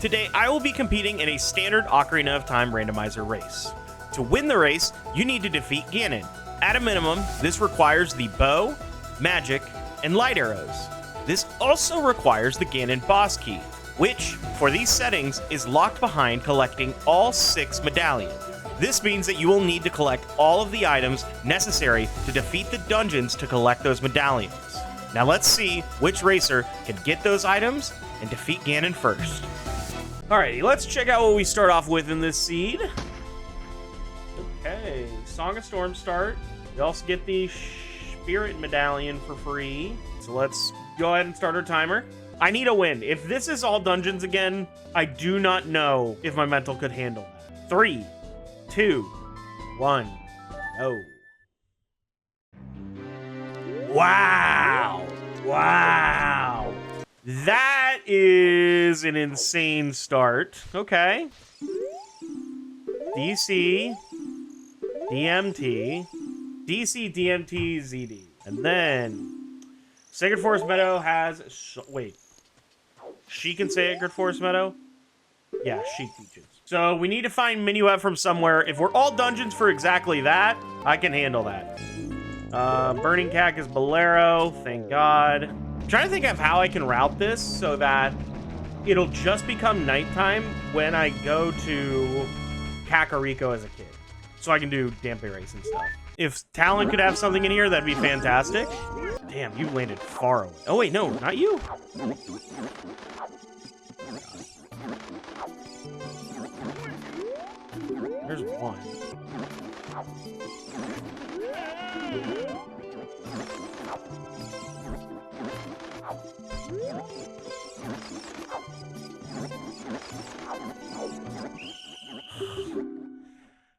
Today, I will be competing in a standard Ocarina of Time randomizer race. To win the race, you need to defeat Ganon. At a minimum, this requires the bow, magic, and light arrows. This also requires the Ganon boss key, which, for these settings, is locked behind collecting all 6 medallions. This means that you will need to collect all of the items necessary to defeat the dungeons to collect those medallions. Now let's see which racer can get those items and defeat Ganon first. Alrighty, let's check out what we start off with in this seed. Okay, Song of Storm start. We also get the Spirit Medallion for free. So let's go ahead and start our timer. I need a win. If this is all dungeons again, I do not know if my mental could handle that. 3, 2, 1, go. Wow. Wow. That is an insane start. Okay. DC, DMT, DC, DMT, ZD. And then Sacred Forest Meadow has... Wait. She can Sacred Forest Meadow? Yeah, she teaches. So we need to find Minuet from somewhere. If we're all dungeons for exactly that, I can handle that. Burning Cactus Bolero, thank God. I'm trying to think of how I can route this so that it'll just become nighttime when I go to Kakariko as a kid. So I can do Dampe Race and stuff. If Talon could have something in here, that'd be fantastic. Damn, you landed far away. Oh wait, no, not you. There's one.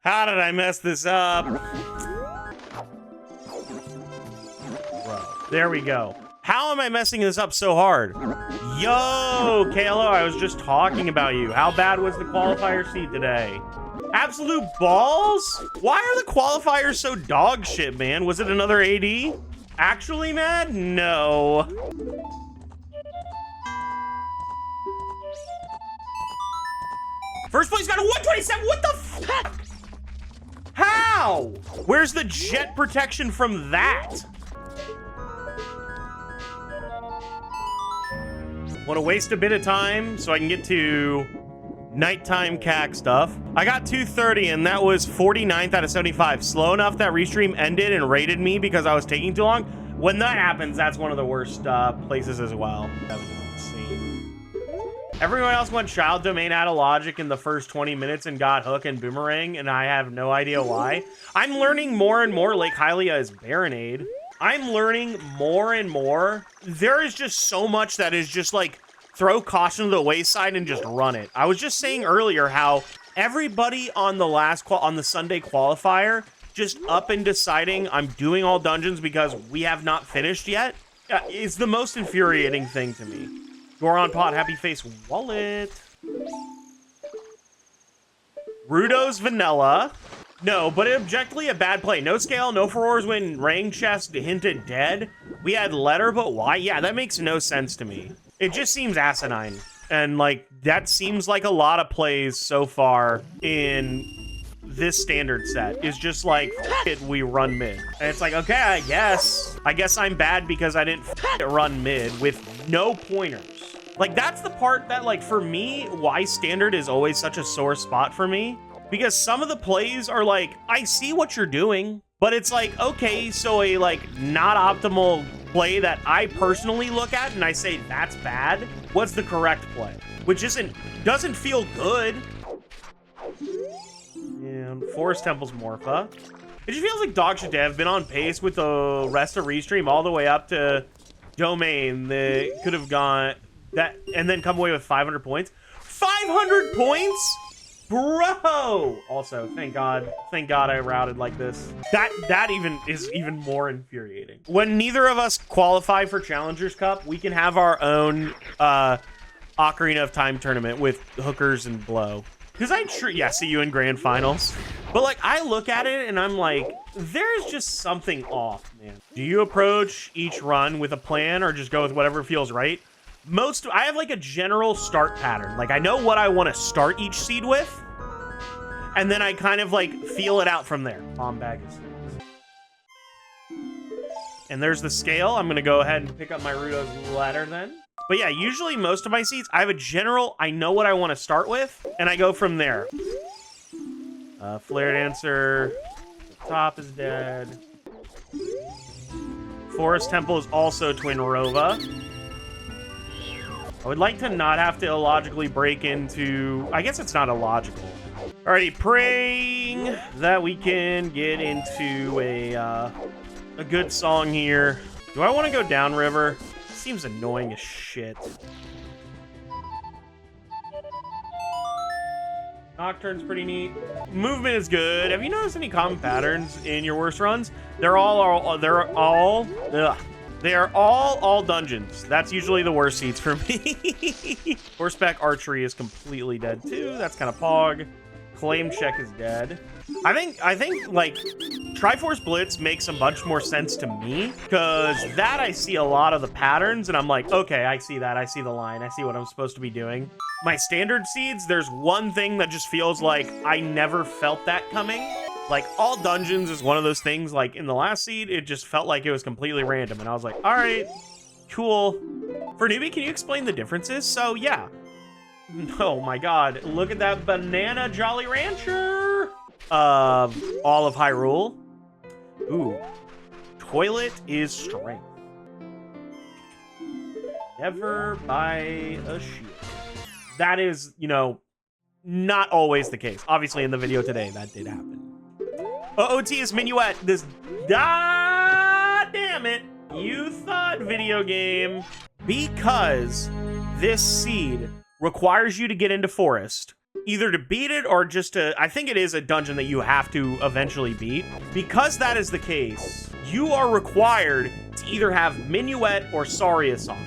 How did I mess this up? Bro, there we go. How am I messing this up so hard? Yo, Kalo, I was just talking about you. How bad was the qualifier seed today? Absolute balls? Why are the qualifiers so dog shit, man? Was it another AD? Actually mad? No. First place got a 127. What the fuck? How? Where's the jet protection from that? Want to waste a bit of time so I can get to nighttime CAC stuff. I got 230 and that was 49th out of 75. Slow enough that Restream ended and rated me because I was taking too long. When that happens, that's one of the worst places as well. That was insane. Everyone else went Child Domain out of logic in the first 20 minutes and got Hook and Boomerang, and I have no idea why. I'm learning more and more Lake Hylia is Baronade. I'm learning more and more. There is just so much that is just like, throw caution to the wayside and just run it. I was just saying earlier how everybody on the Sunday qualifier just up and deciding I'm doing all dungeons because we have not finished yet is the most infuriating thing to me. Goron Pot, Happy Face Wallet. Rudo's Vanilla. No, but objectively a bad play. No scale, no furores when Rang Chest hinted dead. We had letter, but why? Yeah, that makes no sense to me. It just seems asinine. And like, that seems like a lot of plays so far in this standard set is just like, it, we run mid. And it's like, okay, I guess I'm bad because I didn't run mid with no pointers. Like, that's the part that, like, for me, why standard is always such a sore spot for me. Because some of the plays are like, I see what you're doing, but it's like, okay, so a, like, not optimal play that I personally look at and I say, that's bad. What's the correct play? Which doesn't feel good. Yeah, Forest Temple's Morpha. It just feels like dog shit to have been on pace with the rest of Restream all the way up to Domain. They could have gone that and then come away with 500 points. 500 points? Bro! Also, thank God I routed like this. That even is even more infuriating. When neither of us qualify for Challengers Cup, we can have our own Ocarina of Time tournament with hookers and blow. Because see you in grand finals. But like, I look at it and I'm like, there's just something off, man. Do you approach each run with a plan or just go with whatever feels right? I have like a general start pattern. Like I know what I want to start each seed with, and then I kind of like feel it out from there. Bomb bag of seeds. And there's the scale. I'm gonna go ahead and pick up my Rudo's ladder then. But yeah, usually most of my seeds, I have a general, I know what I want to start with, and I go from there. Flare Dancer, the top is dead. Forest Temple is also Twin Rova. I would like to not have to illogically break into... I guess it's not illogical. Alrighty, praying that we can get into a good song here. Do I want to go downriver? Seems annoying as shit. Nocturne's pretty neat. Movement is good. Have you noticed any common patterns in your worst runs? They are all dungeons. That's usually the worst seats for me. Horseback archery is completely dead too. That's kind of pog. Claim check is dead. I think like Triforce Blitz makes a bunch more sense to me because that I see a lot of the patterns and I'm like, okay, I see that. I see the line. I see what I'm supposed to be doing. My standard seeds, there's one thing that just feels like I never felt that coming. Like all dungeons is one of those things, like in the last seed, it just felt like it was completely random. And I was like, all right, cool. For newbie, can you explain the differences? So yeah. Oh my God, look at that banana Jolly Rancher. All of Hyrule. Ooh. Toilet is strength. Never buy a shield. That is, you know, not always the case. Obviously, in the video today, that did happen. OT is Minuet. This... Ah, damn it. You thought video game. Because this seed requires you to get into Forest. Either to beat it or just to... I think it is a dungeon that you have to eventually beat. Because that is the case, you are required to either have Minuet or Saria's Song.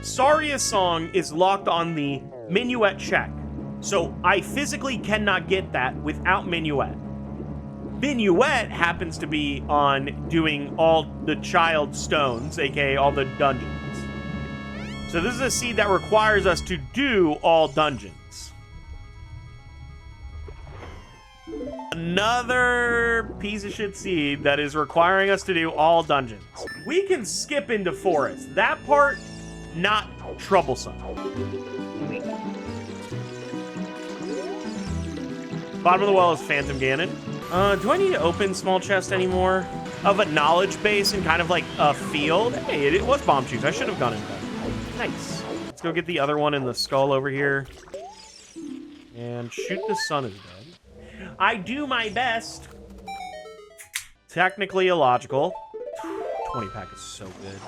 Saria's Song is locked on the Minuet check. So I physically cannot get that without Minuet. Minuet happens to be on doing all the child stones, aka all the dungeons. So this is a seed that requires us to do all dungeons. Another piece of shit seed that is requiring us to do all dungeons. We can skip into Forest. That part, not troublesome. Bottom of the well is Phantom Ganon. Do I need to open small chest anymore? Of a knowledge base and kind of like a field? Hey, it was bomb shoes. I should have gone in that. Nice. Let's go get the other one in the skull over here. And shoot the sun is dead. I do my best. Technically illogical. 20 pack is so good.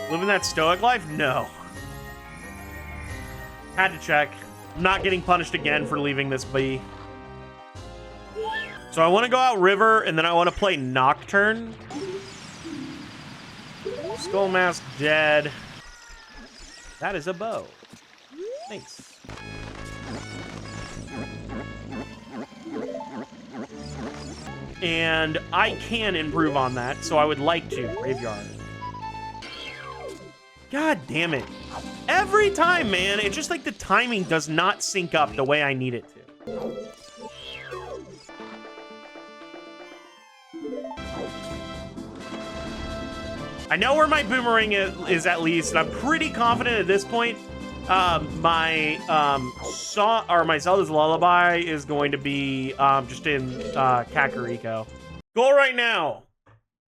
Living that stoic life? No. Had to check. I'm not getting punished again for leaving this be. So I want to go out river, and then I want to play Nocturne. Skull Mask dead. That is a bow. Thanks. And I can improve on that, so I would like to. Graveyard. God damn it. Every time, man, it's just like the timing does not sync up the way I need it to. I know where my boomerang is at least, and I'm pretty confident at this point my Zelda's Lullaby is going to be just in Kakariko. Goal right now.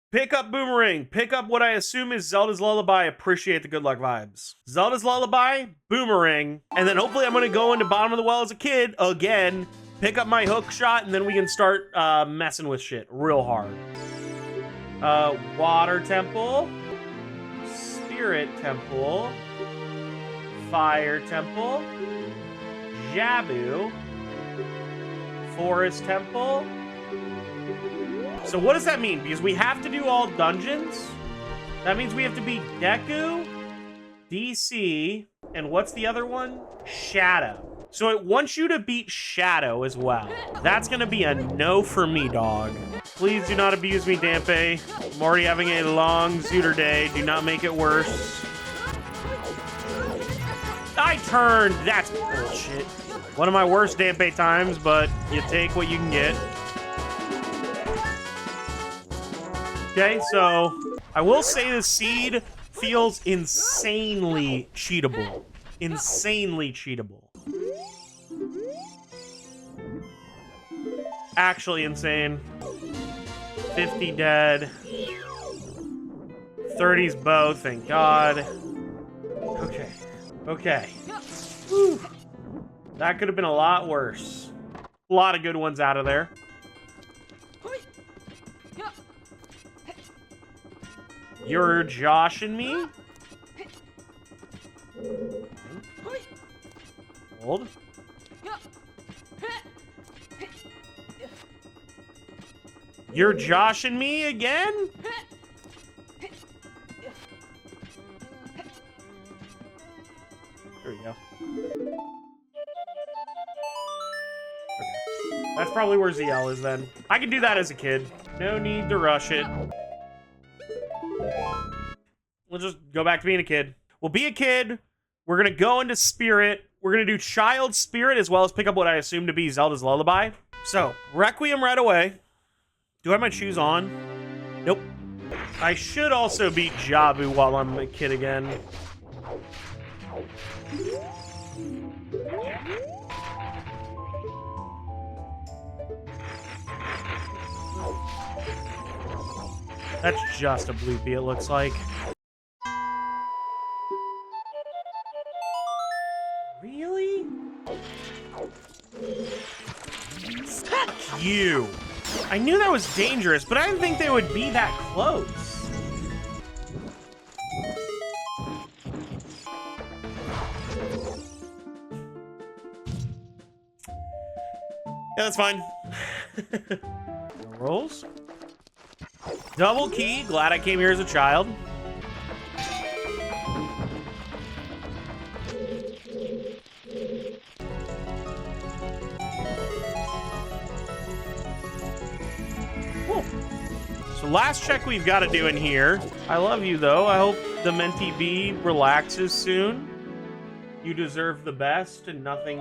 Pick up Boomerang. Pick up what I assume is Zelda's Lullaby. Appreciate the good luck vibes. Zelda's Lullaby, Boomerang, and then hopefully I'm going to go into Bottom of the Well as a kid again, pick up my hook shot, and then we can start messing with shit real hard. Water Temple, Spirit Temple, Fire Temple, Jabu, Forest Temple. So what does that mean? Because we have to do all dungeons. That means we have to beat Deku, DC, and what's the other one? Shadow. So it wants you to beat Shadow as well. That's gonna be a no for me, dog. Please do not abuse me, Dampe. I'm already having a long Zooter day. Do not make it worse. I turned. That's bullshit. One of my worst Dampe times, but you take what you can get. Okay, so I will say the seed feels insanely cheatable. Insanely cheatable. Actually insane. 50 dead. 30's bow, thank God. Okay. Okay. Whew. That could have been a lot worse. A lot of good ones out of there. You're joshing me? Hold. You're joshing me again? There we go. Okay. That's probably where ZL is then. I could do that as a kid. No need to rush it. We'll just go back to being a kid. We'll be a kid. We're going to go into Spirit. We're going to do Child Spirit as well as pick up what I assume to be Zelda's Lullaby. So, Requiem right away. Do I have my shoes on? Nope. I should also beat Jabu while I'm a kid again. That's just a bloopy, it looks like. Really? Fuck you. I knew that was dangerous, but I didn't think they would be that close. Yeah, that's fine. Rolls. Double key. Glad I came here as a child. Cool. So last check we've got to do in here. I love you, though. I hope the Mentee Bee relaxes soon. You deserve the best and nothing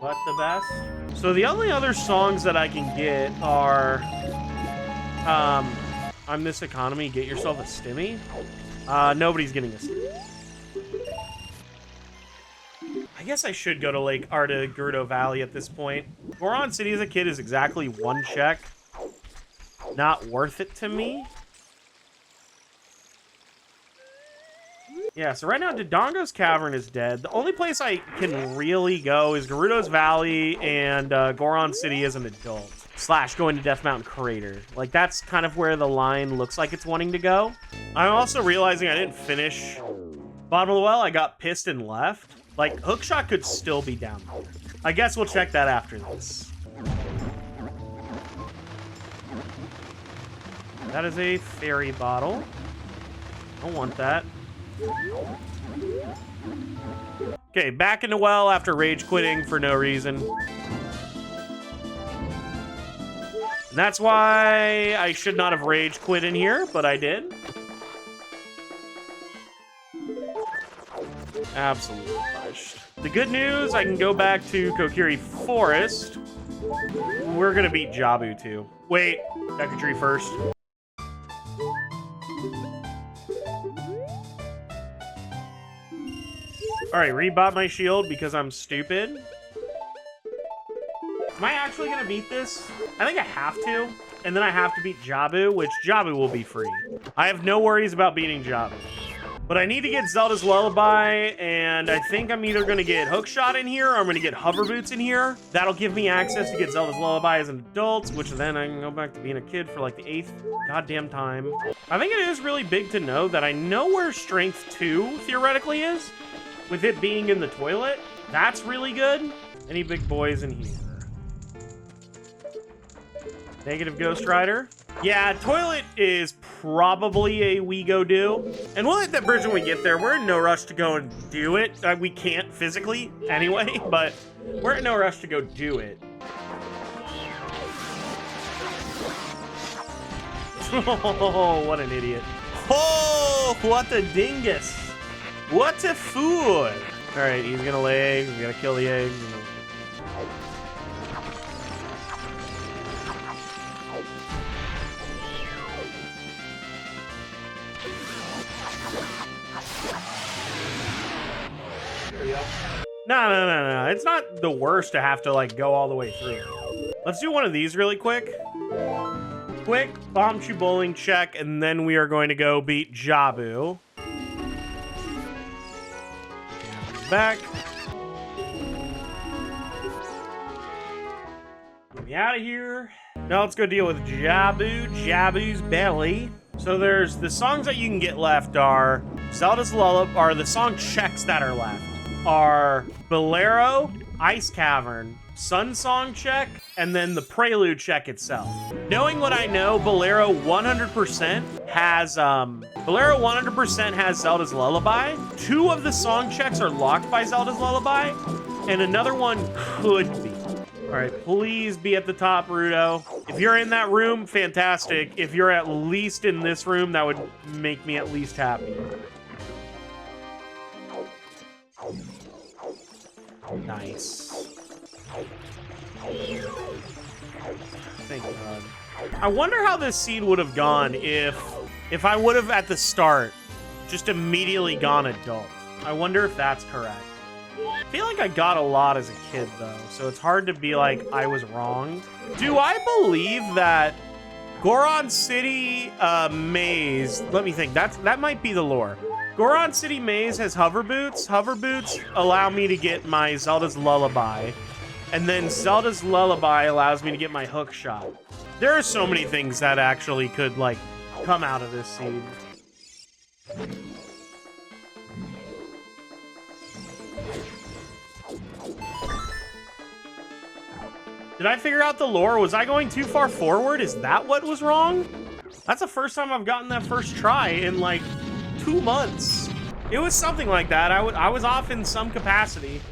but the best. So the only other songs that I can get are... I'm this economy, get yourself a stimmy. Nobody's getting a stimmy. I guess I should go to Lake Arta Gerudo Valley at this point. Goron City as a kid is exactly one check. Not worth it to me. Yeah, so right now Dodongo's Cavern is dead. The only place I can really go is Gerudo's Valley and Goron City as an adult. / going to Death Mountain Crater. Like, that's kind of where the line looks like it's wanting to go. I'm also realizing I didn't finish Bottom of the Well. I got pissed and left. Like, Hookshot could still be down there. I guess we'll check that after this. That is a fairy bottle. Don't want that. Okay, back in the well after rage quitting for no reason. And that's why I should not have rage quit in here, but I did. Absolutely pushed. The good news, I can go back to Kokiri Forest. We're gonna beat Jabu too. Wait, Deku Tree first. Alright, rebought my shield because I'm stupid. Am I actually gonna beat this? I think I have to. And then I have to beat Jabu, which Jabu will be free. I have no worries about beating Jabu. But I need to get Zelda's Lullaby, and I think I'm either gonna get Hookshot in here or I'm gonna get Hover Boots in here. That'll give me access to get Zelda's Lullaby as an adult, which then I can go back to being a kid for like the 8th goddamn time. I think it is really big to know that I know where Strength 2 theoretically is. With it being in the toilet, that's really good. Any big boys in here? Negative Ghost Rider. Yeah, toilet is probably a we go do. And we'll hit that bridge when we get there. We're in no rush to go and do it. We can't physically anyway, but we're in no rush to go do it. Oh, what an idiot. Oh, what a dingus. What a fool. All right, he's gonna lay eggs. We gotta kill the eggs. No. It's not the worst to have to like go all the way through. Let's do one of these really quick. Quick Bombchu bowling check, and then we are going to go beat Jabu. Back. Get me out of here. Now let's go deal with Jabu's belly. So there's the songs that you can get left are Zelda's Lullaby, are the song checks that are left are Bolero, Ice Cavern, Sun Song check, and then the Prelude check itself. Knowing what I know, Bolero 100% has Zelda's Lullaby. 2 of the song checks are locked by Zelda's Lullaby, and another one could be. All right, please be at the top, Rudo. If you're in that room, fantastic. If you're at least in this room, that would make me at least happy. Nice. Thank God. I wonder how this seed would have gone if I would have at the start just immediately gone adult. I wonder if that's correct. I feel like I got a lot as a kid though, so it's hard to be like I was wrong. Do I believe that Goron City Maze, let me think, that might be the lore. Goron City Maze has hover boots. Hover boots allow me to get my Zelda's Lullaby. And then Zelda's Lullaby allows me to get my hook shot. There are so many things that actually could, like, come out of this seed. Did I figure out the lore? Was I going too far forward? Is that what was wrong? That's the first time I've gotten that first try in, like, 2 months. It was something like that. I was off in some capacity.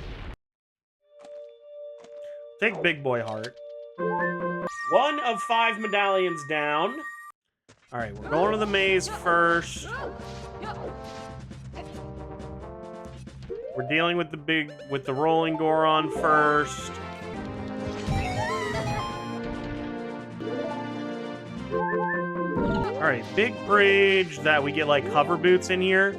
Take Big Boy Heart. 1 of 5 medallions down. All right, we're going to the maze first. We're dealing with the rolling Goron first. All right, big bridge that we get like hover boots in here.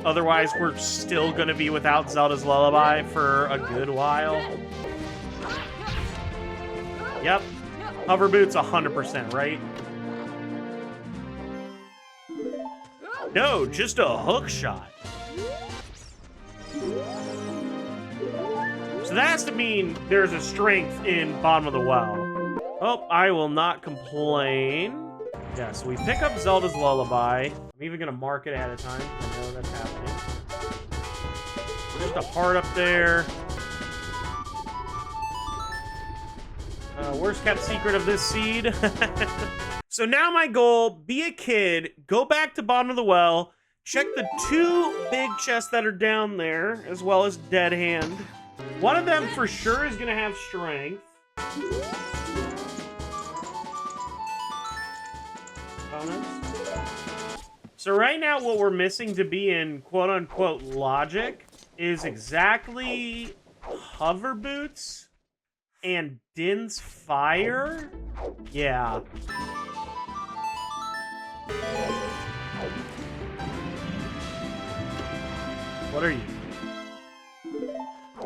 Otherwise, we're still gonna be without Zelda's Lullaby for a good while. Yep, hover boots 100%, right? No, just a hook shot. So that has to mean there's a strength in bottom of the well. Oh, I will not complain. Yeah, so we pick up Zelda's Lullaby. I'm even gonna mark it ahead of time. I know that's happening. Just a heart up there. Worst kept secret of this seed. So now my goal, be a kid, go back to bottom of the well, check the 2 big chests that are down there, as well as Dead Hand. One of them for sure is gonna have strength. So right now what we're missing to be in quote-unquote logic is exactly hover boots and Din's fire. Yeah. What are you?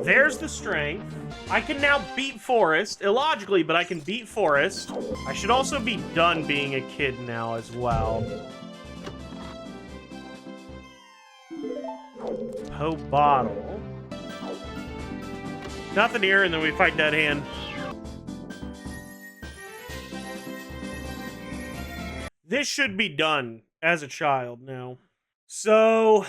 There's the strength. I can now beat Forest, illogically, but I can beat Forest. I should also be done being a kid now as well. Ho bottle. Nothing here, and then we fight Dead Hand. This should be done as a child now. So,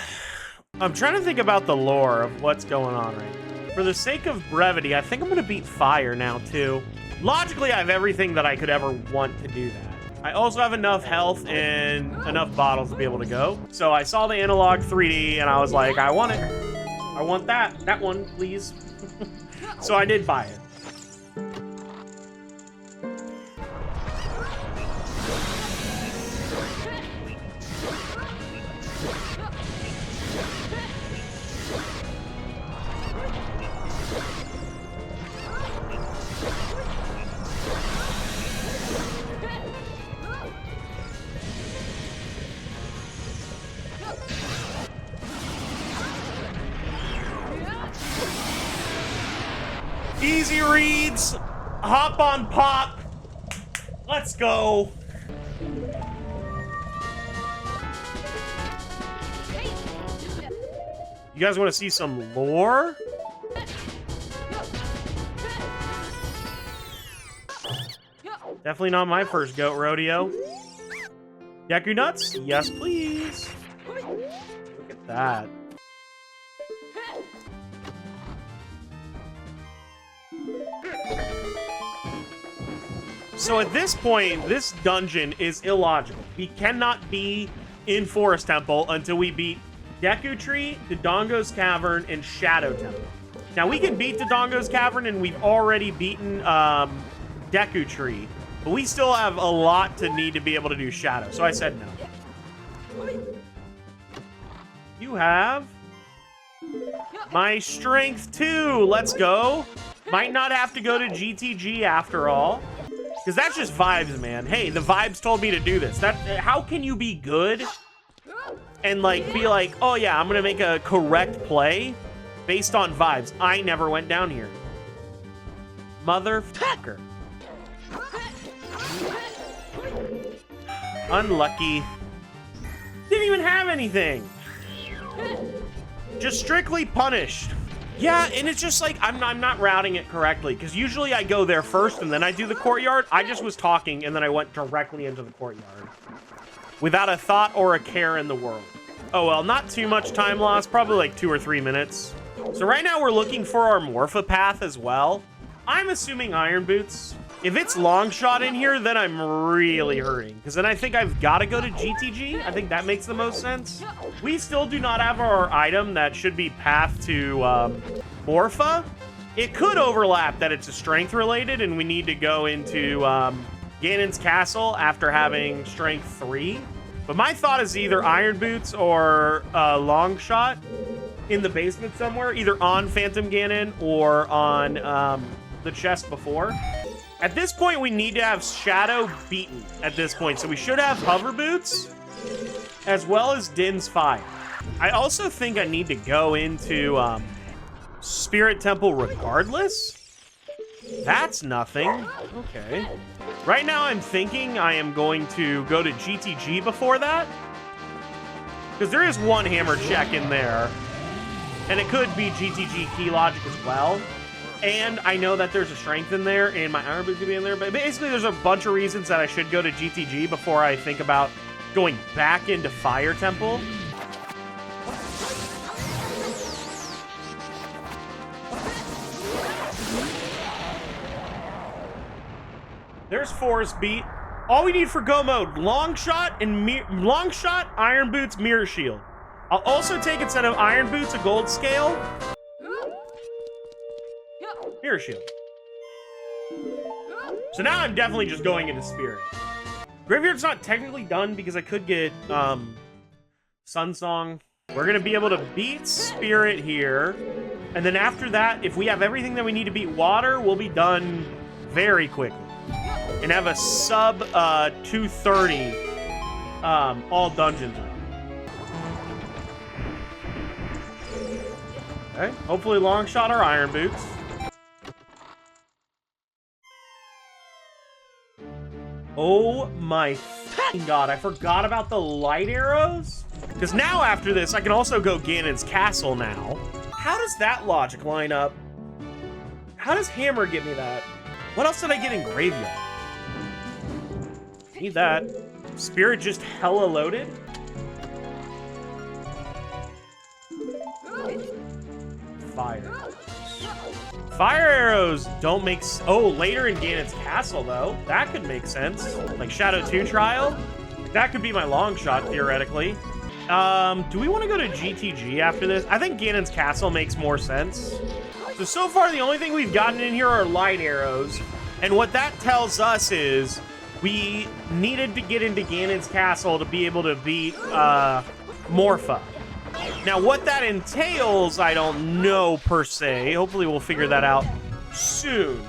I'm trying to think about the lore of what's going on right now. For the sake of brevity, I think I'm gonna beat Fire now too. Logically, I have everything that I could ever want to do that. I also have enough health and enough bottles to be able to go. So I saw the analog 3D and I was like, I want it. I want that one, please. So I did buy it. Easy reads, hop on pop. Let's go. You guys want to see some lore? Definitely not my first goat rodeo. Deku nuts? Yes, please. Look at that. So at this point, this dungeon is illogical. We cannot be in Forest Temple until we beat Deku Tree, Dodongo's Cavern, and Shadow Temple. Now, we can beat Dodongo's Cavern, and we've already beaten Deku Tree, but we still have a lot to need to be able to do Shadow, so I said no. You have my strength 2. Let's go. Might not have to go to GTG after all. Because that's just vibes, man. Hey, the vibes told me to do this. How can you be good and like be like, oh yeah, I'm gonna make a correct play based on vibes? I never went down here. Motherfucker. Unlucky. Didn't even have anything. Just strictly punished. Yeah, and it's just like, I'm not routing it correctly, because usually I go there first and then I do the courtyard. I just was talking and then I went directly into the courtyard. Without a thought or a care in the world. Oh well, not too much time loss, probably like 2 or 3 minutes. So right now we're looking for our Morpha path as well. I'm assuming Iron Boots. If it's long shot in here, then I'm really hurting. Because then I think I've got to go to GTG. I think that makes the most sense. We still do not have our item that should be path to Morpha. It could overlap that it's a strength related and we need to go into Ganon's Castle after having strength 3. But my thought is either Iron Boots or long shot in the basement somewhere, either on Phantom Ganon or on the chest before. At this point, we need to have Shadow beaten at this point. So we should have Hover Boots as well as Din's Fire. I also think I need to go into Spirit Temple regardless. That's nothing. Okay. Right now, I'm thinking I am going to go to GTG before that. Because there is one hammer check in there. And it could be GTG key logic as well. And I know that there's a strength in there, and my Iron Boots could be in there. But basically, there's a bunch of reasons that I should go to GTG before I think about going back into Fire Temple. There's Forest Beat. All we need for go mode: long shot and long shot, Iron Boots, Mirror Shield. I'll also take, instead of Iron Boots, a gold scale. Mirror Shield. So now I'm definitely just going into Spirit. Graveyard's not technically done because I could get Sun Song. We're gonna be able to beat Spirit here, and then after that, if we have everything that we need to beat Water, we'll be done very quickly and have a sub 230 all dungeons. Okay, hopefully long shot or Iron Boots. Oh my fucking god, I forgot about the light arrows. Because now after this, I can also go Ganon's Castle now. How does that logic line up? How does Hammer get me that? What else did I get in Graveyard? Need that. Spirit just hella loaded. Fire. Fire arrows don't make later in Ganon's Castle, though. That could make sense. Like Shadow 2 Trial. That could be my long shot, theoretically. Do we want to go to GTG after this? I think Ganon's Castle makes more sense. So far, the only thing we've gotten in here are light arrows. And what that tells us is we needed to get into Ganon's Castle to be able to beat Morpha. Now, what that entails, I don't know per se. Hopefully, we'll figure that out soon.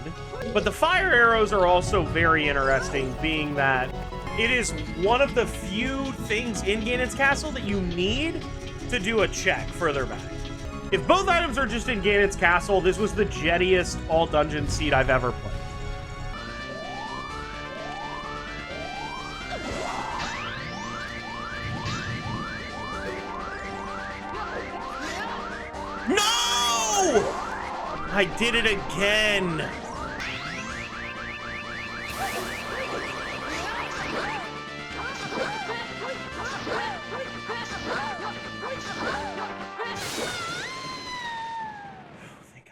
But the fire arrows are also very interesting, being that it is one of the few things in Ganon's Castle that you need to do a check further back. If both items are just in Ganon's Castle, this was the jettiest all-dungeon seed I've ever played. No! I did it again.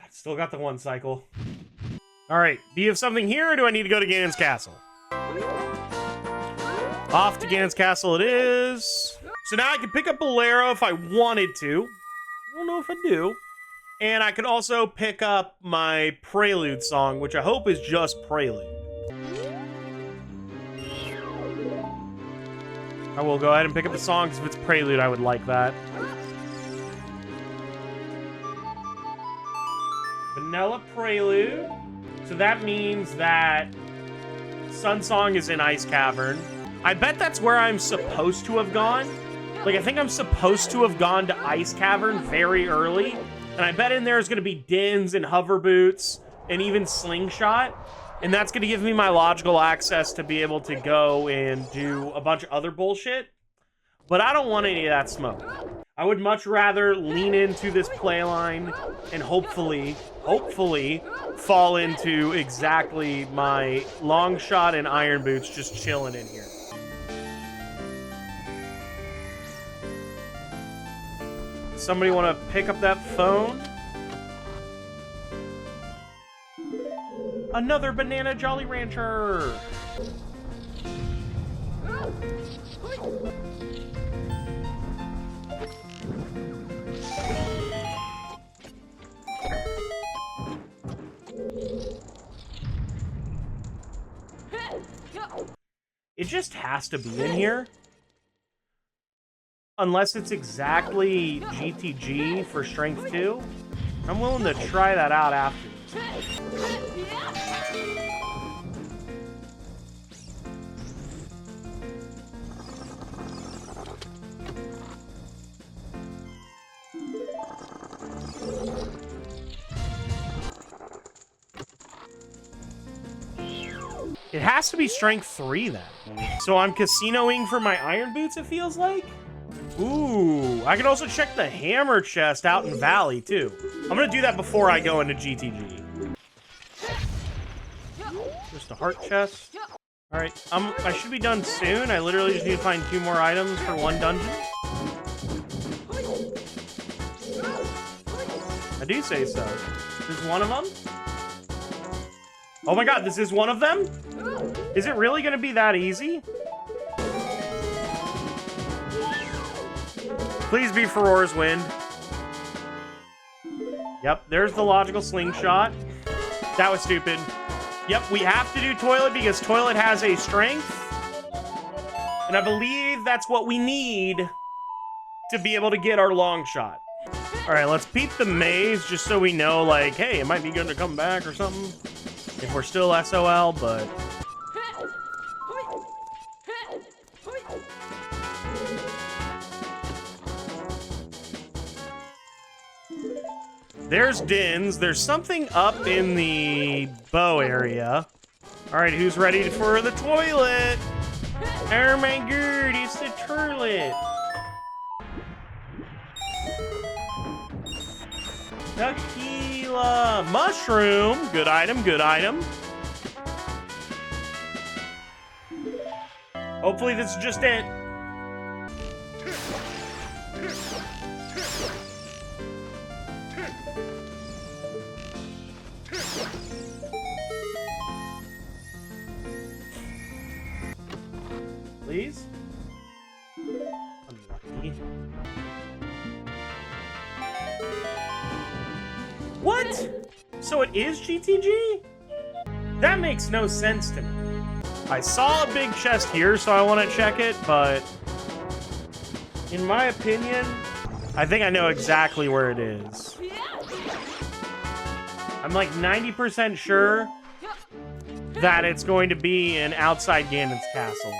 Still got the one cycle. All right, do you have something here, or do I need to go to Ganon's Castle? Off to Ganon's Castle it is. So now I can pick up Bolero if I wanted to. I don't know if I do. And I could also pick up my Prelude song, which I hope is just Prelude. I will go ahead and pick up the song, because if it's Prelude, I would like that. Vanilla Prelude. So that means that Sun Song is in Ice Cavern. I bet that's where I'm supposed to have gone. Like, I think I'm supposed to have gone to Ice Cavern very early. And I bet in there is going to be Dins and Hover Boots and even Slingshot. And that's going to give me my logical access to be able to go and do a bunch of other bullshit. But I don't want any of that smoke. I would much rather lean into this playline and hopefully fall into exactly my long shot and iron boots just chilling in here. Somebody want to pick up that phone? Another Banana Jolly Rancher! It just has to be in here. Unless it's exactly GTG for Strength 2. I'm willing to try that out after. It has to be Strength 3 then. So I'm casinoing for my iron boots, it feels like? Ooh, I can also check the hammer chest out in Valley too. I'm gonna do that before I go into GTG. Just a heart chest. All right, I should be done soon. I literally just need to find 2 more items for 1 dungeon. I do say so. This is one of them? Oh my god, this is one of them? Is it really gonna be that easy? Please be Ferore's Wind. Yep, there's the logical slingshot. That was stupid. Yep, we have to do Toilet because Toilet has a strength. And I believe that's what we need to be able to get our long shot. All right, let's peep the maze just so we know, like, hey, it might be good to come back or something. If we're still SOL, but... There's Dins. There's something up in the bow area. All right, who's ready for the toilet? Oh my god, it's the toilet. Tequila. Mushroom. Good item, good item. Hopefully this is just it. Please? Unlucky. What? So it is GTG? That makes no sense to me. I saw a big chest here, so I want to check it, but in my opinion, I think I know exactly where it is. I'm like 90% sure that it's going to be in outside Ganon's castle.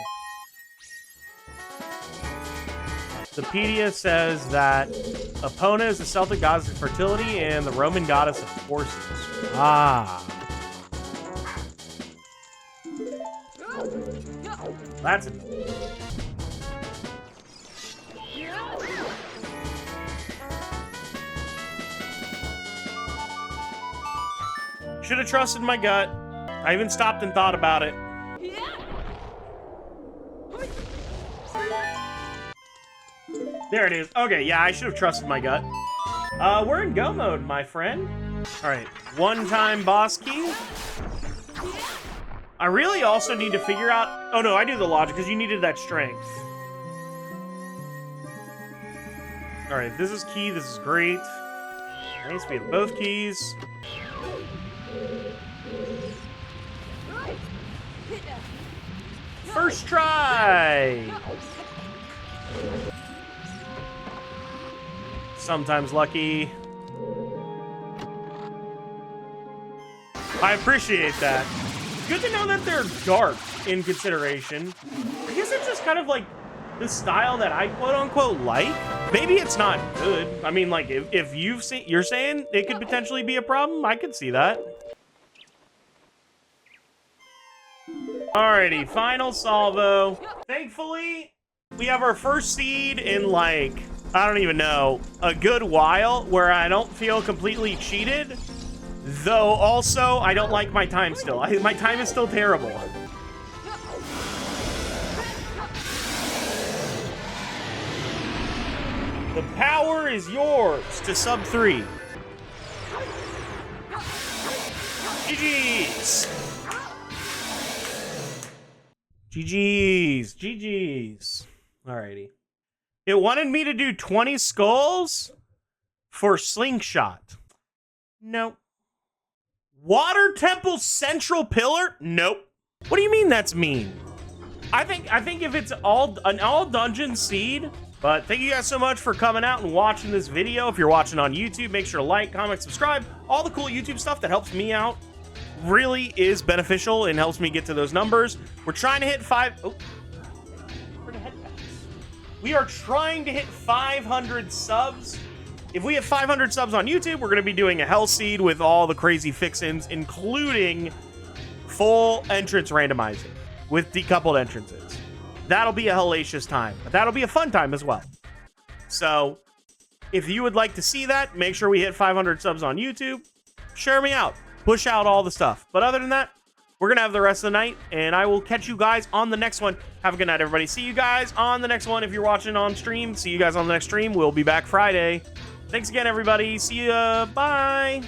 The Pedia says that Epona is the Celtic goddess of fertility and the Roman goddess of horses. Ah. That's it. Should have trusted my gut. I even stopped and thought about it. There it is. Okay, yeah, I should have trusted my gut. We're in go mode, my friend. All right, one-time boss key. I really also need to figure out... Oh, no, I do the logic because you needed that strength. All right, this is key. This is great. Nice, we have both keys. First try! Sometimes lucky. I appreciate that. Good to know that they're dark in consideration. I guess it's just kind of like the style that I quote-unquote like. Maybe it's not good. I mean, like, if you're saying it could potentially be a problem, I could see that. Alrighty, final salvo. Thankfully, we have our first seed in, like, I don't even know, a good while where I don't feel completely cheated. Though, also, I don't like my time still. My time is still terrible. The power is yours to sub 3. GG's. GG's. GG's. Alrighty. It wanted me to do 20 skulls for slingshot. Nope. Water Temple Central Pillar? Nope. What do you mean that's mean? I think if it's an all dungeon seed, but thank you guys so much for coming out and watching this video. If you're watching on YouTube, make sure to like, comment, subscribe. All the cool YouTube stuff that helps me out really is beneficial and helps me get to those numbers. We're trying to hit we are trying to hit 500 subs. If we have 500 subs on YouTube, we're going to be doing a Hell Seed with all the crazy fixins, including full entrance randomizing with decoupled entrances. That'll be a hellacious time, but that'll be a fun time as well. So if you would like to see that, make sure we hit 500 subs on YouTube. Share me out. Push out all the stuff. But other than that, we're going to have the rest of the night, and I will catch you guys on the next one. Have a good night, everybody. See you guys on the next one. If you're watching on stream, see you guys on the next stream. We'll be back Friday. Thanks again, everybody. See ya. Bye.